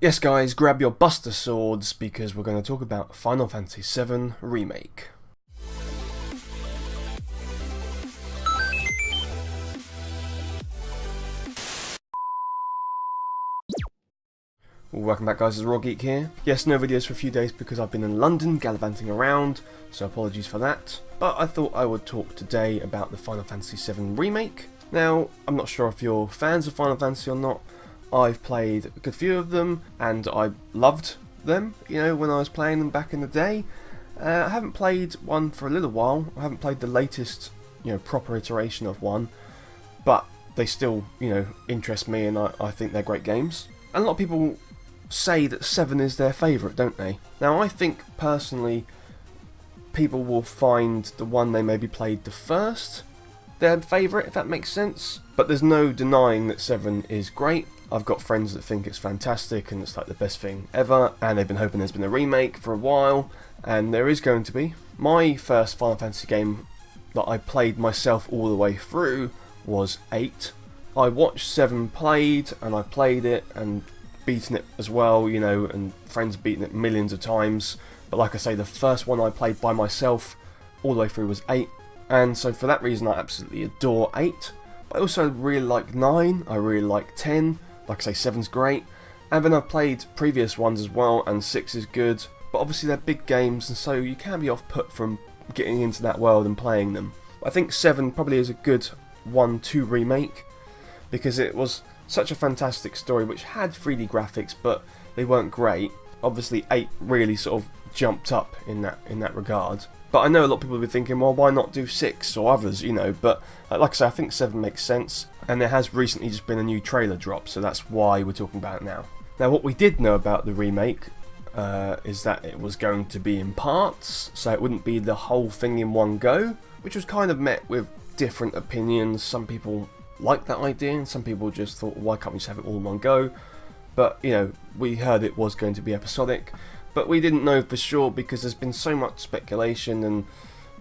Yes guys, grab your Buster Swords because we're going to talk about Final Fantasy VII Remake. Welcome back guys, it's Geeky here. Yes, no videos for a few days because I've been in London gallivanting around, so apologies for that. But I thought I would talk today about the Final Fantasy VII Remake. Now, I'm not sure if you're fans of Final Fantasy or not. I've played a good few of them, and I loved them, you know, when I was playing them back in the day. I haven't played one for a little while. I haven't played the latest, proper iteration of one, but they still, interest me, and I think they're great games. And a lot of people say that 7 is their favourite, don't they? Now, I think, personally, people will find the one they maybe played the first their favourite, if that makes sense. But there's no denying that 7 is great. I've got friends that think it's fantastic and it's like the best thing ever, and they've been hoping there's been a remake for a while, and there is going to be. My first Final Fantasy game that I played myself all the way through was 8. I watched 7 played, and I played it and beaten it as well, and friends beaten it millions of times. But like I say, the first one I played by myself all the way through was 8, and so for that reason I absolutely adore 8. But I also really like 9, I really like 10. Like I say, 7's great, and then I've played previous ones as well, and 6 is good, but obviously they're big games, and so you can be off-put from getting into that world and playing them. I think 7 probably is a good one to remake, because it was such a fantastic story which had 3D graphics, but they weren't great. Obviously 8 really sort of jumped up in that regard. But I know a lot of people will be thinking, well, why not do 6 or others, but like I say, I think 7 makes sense, and there has recently just been a new trailer drop, so that's why we're talking about it now. Now, what we did know about the remake is that it was going to be in parts, so it wouldn't be the whole thing in one go, which was kind of met with different opinions. Some people liked that idea, and some people just thought, why can't we just have it all in one go? But, we heard it was going to be episodic, but we didn't know for sure because there's been so much speculation and,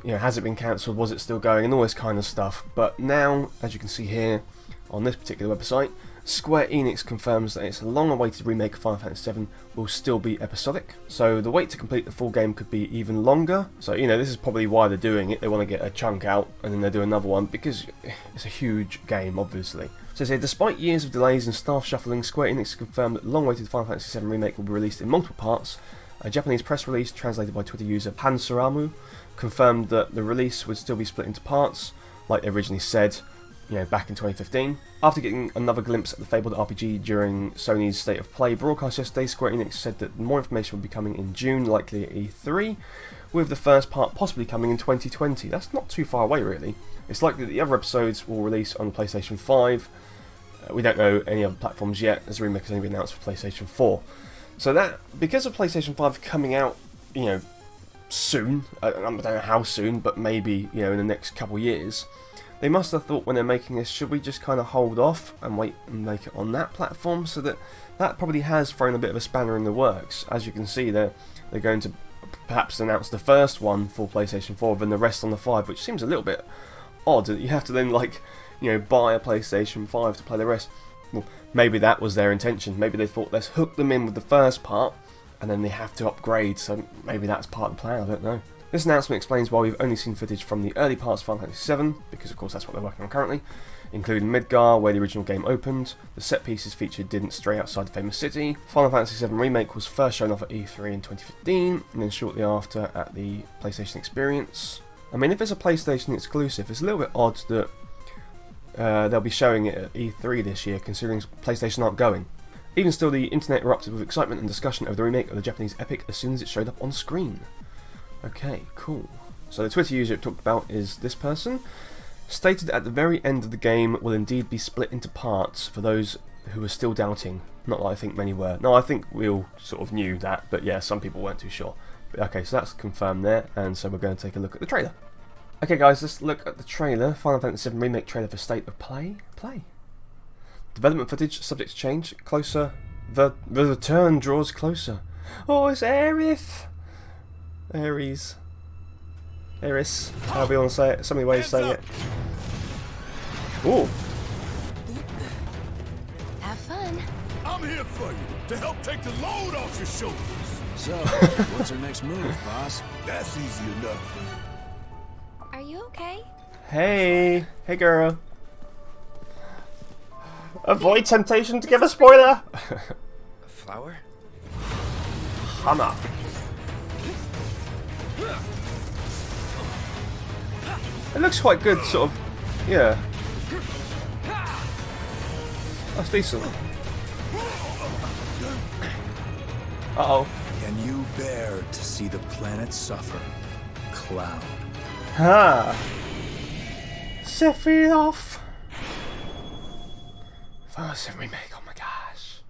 has it been cancelled, was it still going, and all this kind of stuff. But now, as you can see here on this particular website, Square Enix confirms that its long-awaited remake of Final Fantasy VII will still be episodic. So the wait to complete the full game could be even longer. So, this is probably why they're doing it. They want to get a chunk out and then they do another one because it's a huge game, obviously. So say, despite years of delays and staff shuffling, Square Enix confirmed that the long-awaited Final Fantasy VII Remake will be released in multiple parts. A Japanese press release, translated by Twitter user Pansaramu, confirmed that the release would still be split into parts, like they originally said, back in 2015. After getting another glimpse at the fabled RPG during Sony's State of Play broadcast yesterday, Square Enix said that more information will be coming in June, likely at E3, with the first part possibly coming in 2020. That's not too far away, really. It's likely that the other episodes will release on PlayStation 5. We don't know any other platforms yet, as the remake has only been announced for PlayStation 4. So that, because of PlayStation 5 coming out, soon, I don't know how soon, but maybe, in the next couple of years, they must have thought when they're making this, should we just kind of hold off and wait and make it on that platform? So that probably has thrown a bit of a spanner in the works. As you can see, they're going to perhaps announce the first one for PlayStation 4 and the rest on the 5, which seems a little bit odd. You have to then, buy a PlayStation 5 to play the rest. Well, maybe that was their intention. Maybe they thought, let's hook them in with the first part, and then they have to upgrade, so maybe that's part of the plan, I don't know. This announcement explains why we've only seen footage from the early parts of Final Fantasy VII, because of course that's what they're working on currently, including Midgar, where the original game opened. The set pieces featured didn't stray outside the famous city. Final Fantasy VII Remake was first shown off at E3 in 2015, and then shortly after at the PlayStation Experience. I mean, if it's a PlayStation exclusive, it's a little bit odd that they'll be showing it at E3 this year, considering PlayStation aren't going. Even still, the internet erupted with excitement and discussion over the remake of the Japanese epic as soon as it showed up on screen. Okay, cool. So the Twitter user it talked about is this person. Stated at the very end of the game will indeed be split into parts for those who are still doubting. Not that I think many were. No, I think we all sort of knew that, but yeah, some people weren't too sure. But okay, so that's confirmed there, and so we're going to take a look at the trailer. Okay guys, let's look at the trailer. Final Fantasy VII Remake trailer for State of Play. Development footage, subject to change, closer. The return draws closer. Oh, it's Aerith! Ares, however you want to say it. So many ways of saying it. Ooh. Have fun. I'm here for you, to help take the load off your shoulders. So, what's our next move, boss? That's easy enough. Are you okay? Hey, hey girl. Avoid temptation to give a spoiler. A flower? Hana. It looks quite good, sort of. Yeah. That's decent. Uh-oh. Can you bear to see the planet suffer? Cloud. Ha! Sephiroth! Final Fantasy VII Remake, oh my gosh.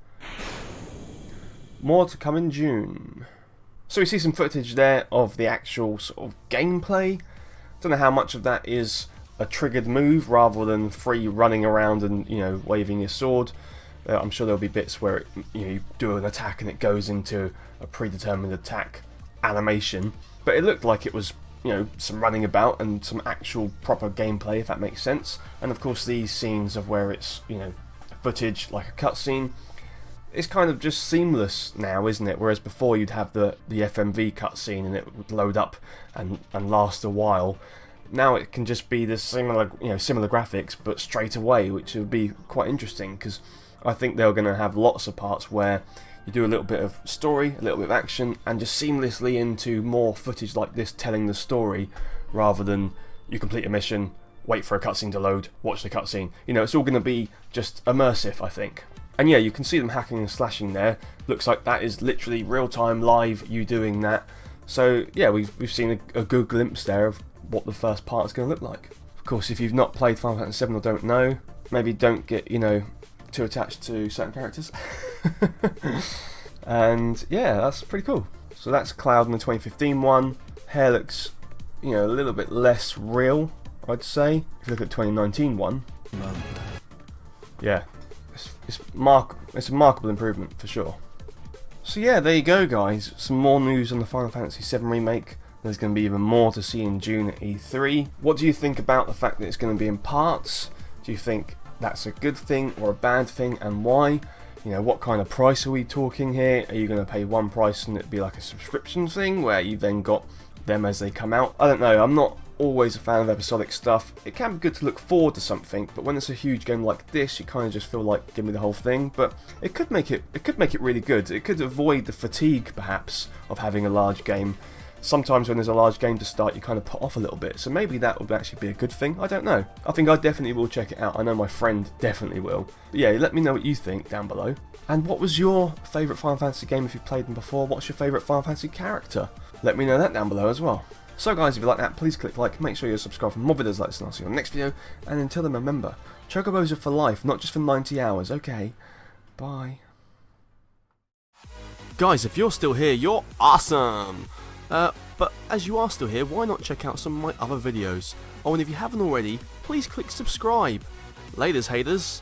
More to come in June. So we see some footage there of the actual sort of gameplay. Don't know how much of that is a triggered move rather than free running around and, you know, waving your sword. I'm sure there'll be bits where it, you do an attack and it goes into a predetermined attack animation. But it looked like it was, some running about and some actual proper gameplay, if that makes sense. And of course these scenes of where it's, footage like a cutscene, it's kind of just seamless now, isn't it? Whereas before you'd have the FMV cutscene and it would load up and last a while. Now it can just be the similar graphics, but straight away, which would be quite interesting, because I think they're going to have lots of parts where you do a little bit of story, a little bit of action, and just seamlessly into more footage like this telling the story, rather than you complete a mission, wait for a cutscene to load, watch the cutscene. It's all going to be just immersive, I think. And yeah, you can see them hacking and slashing there. Looks like that is literally real-time live, you doing that. So yeah, we've seen a good glimpse there of what the first part is going to look like. Of course, if you've not played Final Fantasy VII or don't know, maybe don't get, too attached to certain characters. And yeah, that's pretty cool. So that's Cloud in the 2015 one. Hair looks, a little bit less real, I'd say. If you look at the 2019 one, yeah, it's a remarkable improvement for sure. So yeah, there you go guys, some more news on the Final Fantasy VII Remake. There's going to be even more to see in June at E3. What do you think about the fact that it's going to be in parts? Do you think that's a good thing or a bad thing, and why? What kind of price are we talking here? Are you going to pay one price and it'd be like a subscription thing where you then got them as they come out? I don't know, I'm not always a fan of episodic stuff. It can be good to look forward to something, but when it's a huge game like this, you kind of just feel like, give me the whole thing. But it could make it really good. It could avoid the fatigue perhaps of having a large game. Sometimes when there's a large game to start, you kind of put off a little bit, so maybe that would actually be a good thing. I don't know. I think I definitely will check it out. I know my friend definitely will. But yeah, let me know what you think down below. And what was your favourite Final Fantasy game if you've played them before? What's your favourite Final Fantasy character? Let me know that down below as well. So guys, if you like that, please click like, make sure you're subscribed for more videos like this, and I'll see you on the next video. And until then, remember, Chocobos are for life, not just for 90 hours, okay? Bye. Guys, if you're still here, you're awesome! But as you are still here, why not check out some of my other videos? Oh, and if you haven't already, please click subscribe. Laters, haters.